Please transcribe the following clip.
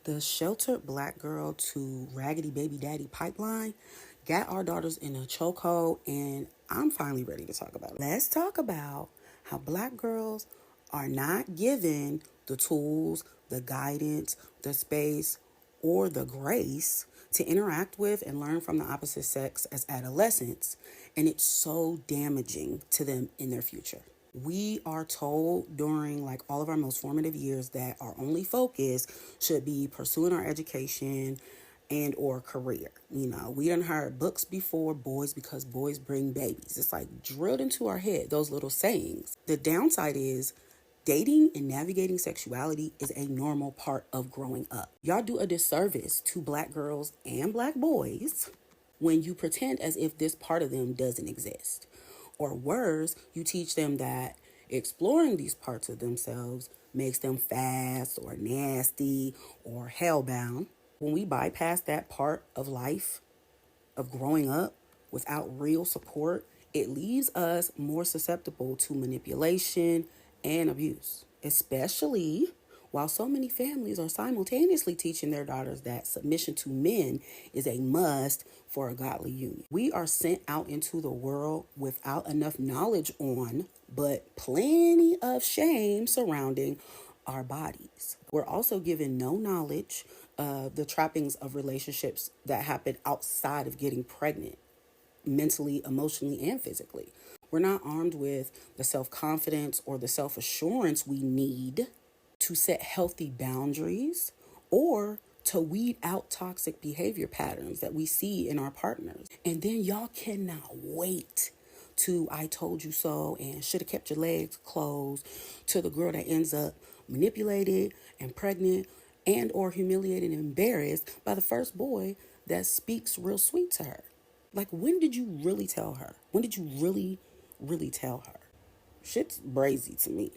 The sheltered black girl to raggedy baby daddy pipeline got our daughters in a chokehold, and I'm finally ready to talk about it. Let's talk about how black girls are not given the tools, the guidance, the space, or the grace to interact with and learn from the opposite sex as adolescents, and it's so damaging to them in their future. We are told during like all of our most formative years that our only focus should be pursuing our education and or career. We done heard books before, boys because boys bring babies. It's like drilled into our head, those little sayings. The downside is dating and navigating sexuality is a normal part of growing up. Y'all do a disservice to black girls and black boys when you pretend as if this part of them doesn't exist. Or worse, you teach them that exploring these parts of themselves makes them fast or nasty or hellbound. When we bypass that part of life, of growing up without real support, it leaves us more susceptible to manipulation and abuse, especially while so many families are simultaneously teaching their daughters that submission to men is a must for a godly union. We are sent out into the world without enough knowledge on, but plenty of shame surrounding our bodies. We're also given no knowledge of the trappings of relationships that happen outside of getting pregnant, mentally, emotionally, and physically. We're not armed with the self-confidence or the self-assurance we need to set healthy boundaries or to weed out toxic behavior patterns that we see in our partners. And then y'all cannot wait to I told you so and should have kept your legs closed to the girl that ends up manipulated and pregnant and or humiliated and embarrassed by the first boy that speaks real sweet to her. Like, when did you really tell her? When did you really tell her? Shit's brazy to me.